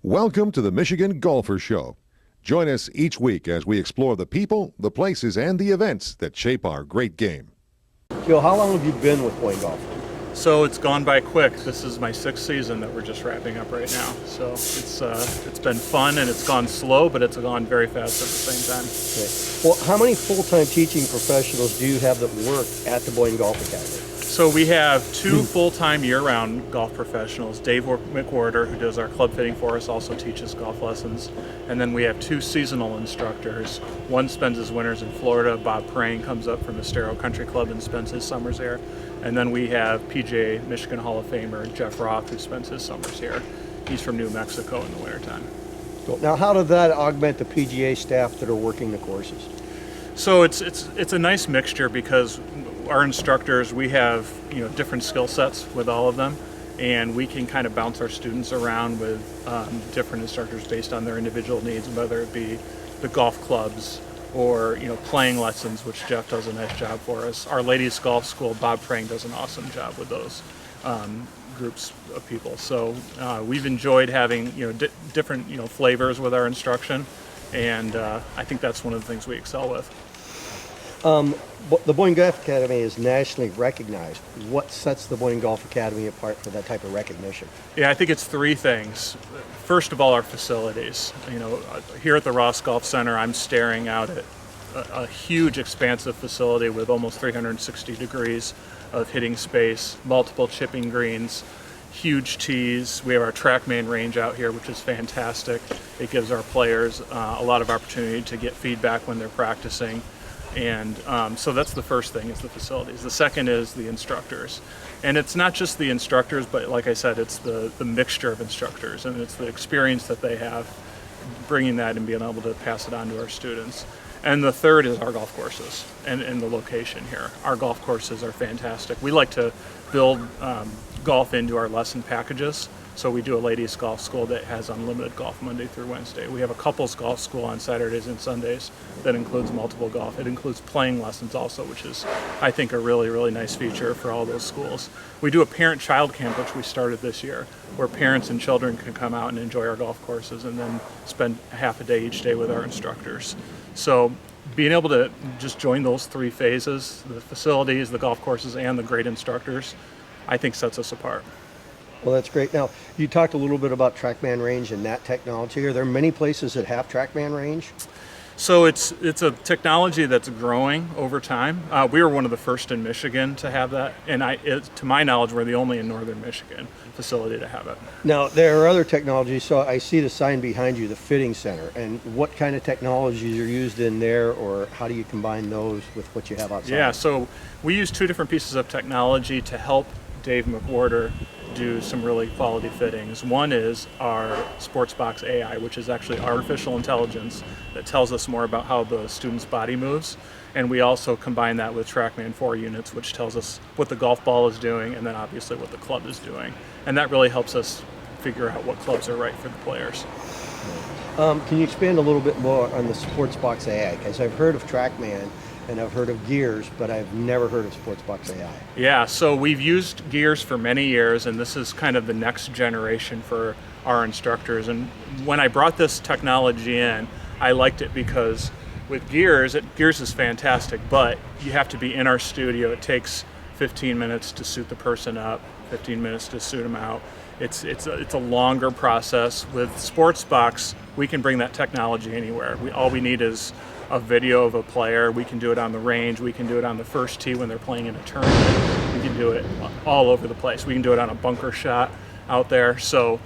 Welcome to the Michigan Golfer Show. Join us each week as we explore the people, the places, and the events that shape our great game. Joe, how long have you been with Boyne Golf? So it's gone by quick. This is my 6th season that we're just wrapping up right now. So it's been fun and it's gone slow, but it's gone very fast at the same time. Okay. Well, how many full-time teaching professionals do you have that work at the Boyne Golf Academy? So we have 2 full-time year-round golf professionals. Dave McCafferty, who does our club fitting for us, also teaches golf lessons. And then we have 2 seasonal instructors. One spends his winters in Florida. Bob Prang comes up from Estero Country Club and spends his summers there. And then we have PGA Michigan Hall of Famer Jeff Roth, who spends his summers here. He's from New Mexico in the wintertime. Cool. Now, how did that augment the PGA staff that are working the courses? So it's a nice mixture because our instructors, we have different skill sets with all of them, and we can kind of bounce our students around with different instructors based on their individual needs, whether it be the golf clubs or playing lessons, which Jeff does a nice job for us. Our ladies golf school, Bob Prang does an awesome job with those groups of people. So we've enjoyed having different flavors with our instruction, and I think that's one of the things we excel with. The Boyne Golf Academy is nationally recognized. What sets the Boyne Golf Academy apart for that type of recognition? Yeah, I think it's 3 things. First of all, our facilities. Here at the Ross Golf Center, I'm staring out at a huge, expansive facility with almost 360 degrees of hitting space, multiple chipping greens, huge tees. We have our TrackMan range out here, which is fantastic. It gives our players a lot of opportunity to get feedback when they're practicing. And so that's the first thing, is the facilities. The second is the instructors. And it's not just the instructors, but like I said, it's the mixture of instructors, and it's the experience that they have, bringing that and being able to pass it on to our students. And the third is our golf courses and the location here. Our golf courses are fantastic. We like to build golf into our lesson packages. So we do a ladies golf school that has unlimited golf Monday through Wednesday. We have a couples golf school on Saturdays and Sundays that includes multiple golf. It includes playing lessons also, which is, I think, a really, really nice feature for all those schools. We do a parent-child camp, which we started this year, where parents and children can come out and enjoy our golf courses and then spend half a day each day with our instructors. So being able to just join those 3 phases, the facilities, the golf courses, and the great instructors, I think sets us apart. Well, that's great. Now, you talked a little bit about TrackMan range and that technology. Are there many places that have TrackMan range? So it's a technology that's growing over time. We were one of the first in Michigan to have that, and to my knowledge, we're the only in northern Michigan facility to have it. Now, there are other technologies. So I see the sign behind you, the fitting center. And what kind of technologies are used in there, or how do you combine those with what you have outside? Yeah, so we use 2 different pieces of technology to help Dave McCafferty do some really quality fittings. One is our SportsBox AI, which is actually artificial intelligence that tells us more about how the student's body moves. And we also combine that with TrackMan 4 units, which tells us what the golf ball is doing and then obviously what the club is doing. And that really helps us figure out what clubs are right for the players. Can you expand a little bit more on the SportsBox AI? Because I've heard of TrackMan and I've heard of Gears, but I've never heard of SportsBox AI. Yeah, so we've used Gears for many years, and this is kind of the next generation for our instructors. And when I brought this technology in, I liked it because with Gears is fantastic, but you have to be in our studio. It takes 15 minutes to suit the person up, 15 minutes to suit them out. It's a longer process. With SportsBox, we can bring that technology anywhere. All we need is a video of a player. We can do it on the range. We can do it on the first tee when they're playing in a tournament. We can do it all over the place. We can do it on a bunker shot out there. So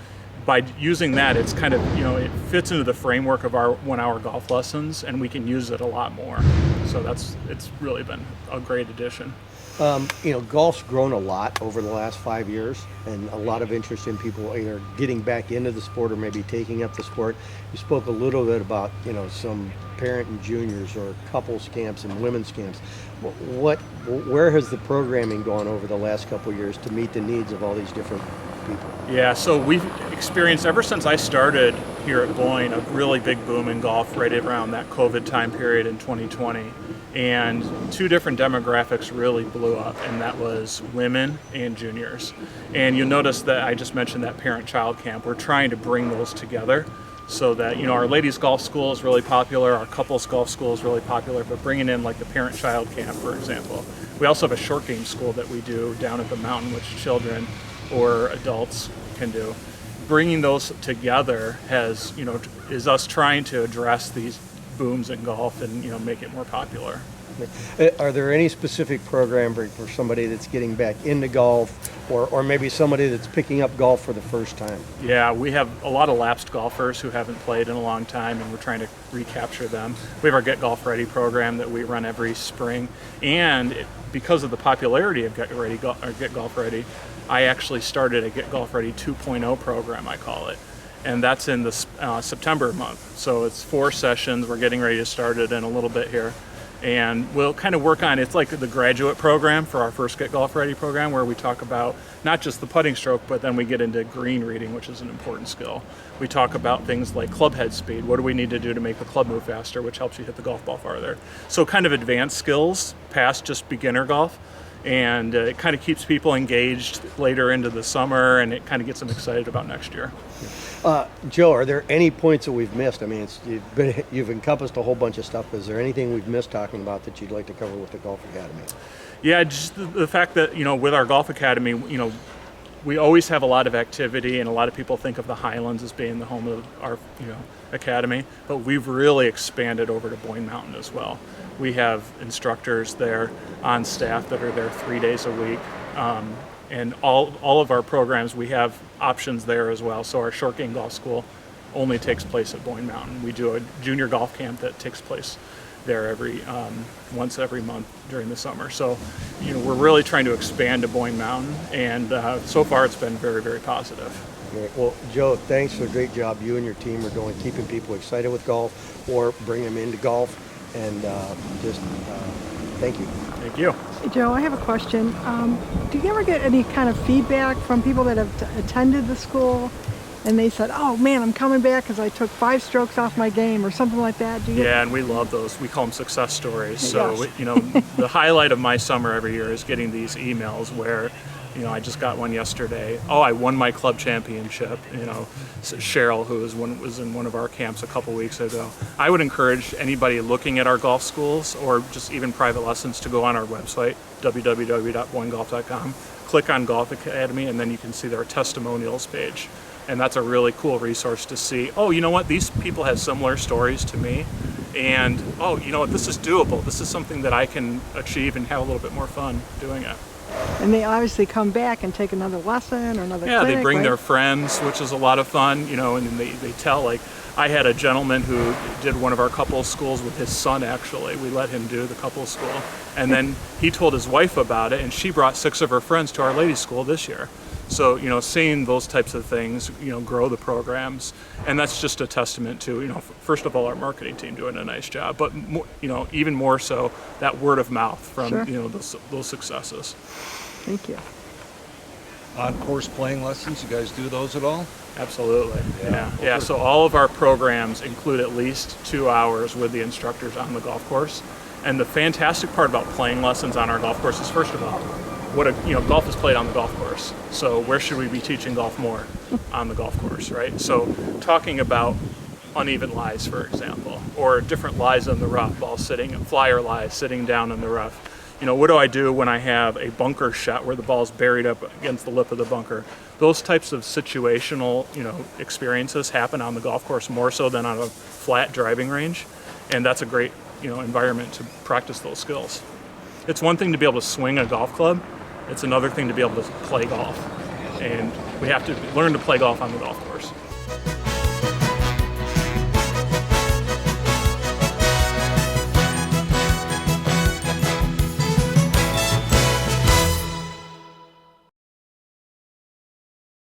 by using that, it's kind of, it fits into the framework of our 1-hour golf lessons, and we can use it a lot more. So it's really been a great addition. Golf's grown a lot over the last 5 years, and a lot of interest in people either getting back into the sport or maybe taking up the sport. You spoke a little bit about, some parent and juniors or couples camps and women's camps. Where has the programming gone over the last couple of years to meet the needs of all these different people? Yeah, so we've experienced, ever since I started here at Boyne, a really big boom in golf right around that COVID time period in 2020. And two different demographics really blew up, and that was women and juniors. And you'll notice that I just mentioned that parent-child camp. We're trying to bring those together so that, our ladies golf school is really popular, our couples golf school is really popular, but bringing in like the parent-child camp, for example. We also have a short game school that we do down at the mountain, which children or adults can do. Bringing those together is us trying to address these booms in golf and make it more popular. Are there any specific program for somebody that's getting back into golf, or maybe somebody that's picking up golf for the first time? Yeah, we have a lot of lapsed golfers who haven't played in a long time, and we're trying to recapture them. We have our Get Golf Ready program that we run every spring, and because of the popularity of Get Golf Ready, I actually started a Get Golf Ready 2.0 program, I call it. And that's in the September month. So it's 4 sessions. We're getting ready to start it in a little bit here. And we'll kind of work on, it's like the graduate program for our first Get Golf Ready program, where we talk about not just the putting stroke, but then we get into green reading, which is an important skill. We talk about things like club head speed. What do we need to do to make the club move faster, which helps you hit the golf ball farther? So kind of advanced skills past just beginner golf. And it kind of keeps people engaged later into the summer, and it kind of gets them excited about next year. Joe, are there any points that we've missed? I mean, you've encompassed a whole bunch of stuff. Is there anything we've missed talking about that you'd like to cover with the Golf Academy? Yeah, just the fact that, with our Golf Academy, we always have a lot of activity, and a lot of people think of the Highlands as being the home of our, academy, but we've really expanded over to Boyne Mountain as well. We have instructors there on staff that are there 3 days a week. And all of our programs, we have options there as well. So our short game golf school only takes place at Boyne Mountain. We do a junior golf camp that takes place there once every month during the summer. So, we're really trying to expand to Boyne Mountain, and so far it's been very, very positive. Great. Well, Joe, thanks for a great job you and your team are doing, keeping people excited with golf or bring them into golf. And thank you. Thank you. Hey, Joe, I have a question. Do you ever get any kind of feedback from people that have attended the school and they said, oh man, I'm coming back because I took 5 strokes off my game or something like that? Yeah, and we love those. We call them success stories. So, Yes. the highlight of my summer every year is getting these emails where, I just got one yesterday. Oh, I won my club championship. Cheryl, who was in one of our camps a couple weeks ago. I would encourage anybody looking at our golf schools or just even private lessons to go on our website, www.boynegolf.com, click on Golf Academy, and then you can see their testimonials page. And that's a really cool resource to see, oh, you know what, these people have similar stories to me. And, oh, you know what, this is doable. This is something that I can achieve and have a little bit more fun doing it. And they obviously come back and take another lesson or another clinic, they bring right? their friends, which is a lot of fun, and they tell, like, I had a gentleman who did one of our couples schools with his son, actually. We let him do the couples school. And then he told his wife about it, and she brought 6 of her friends to our ladies' school this year. So, seeing those types of things, grow the programs. And that's just a testament to, first of all, our marketing team doing a nice job, but, even more so, that word of mouth from, Sure. those successes. Thank you. On-course playing lessons, you guys do those at all? Absolutely. Yeah. So all of our programs include at least 2 hours with the instructors on the golf course. And the fantastic part about playing lessons on our golf course is, first of all, golf is played on the golf course. So where should we be teaching golf more? On the golf course, right? So talking about uneven lies, for example, or different lies in the rough, flyer lies sitting down in the rough. What do I do when I have a bunker shot where the ball's buried up against the lip of the bunker? Those types of situational, experiences happen on the golf course more so than on a flat driving range. And that's a great, environment to practice those skills. It's one thing to be able to swing a golf club. It's another thing to be able to play golf. And we have to learn to play golf on the golf course.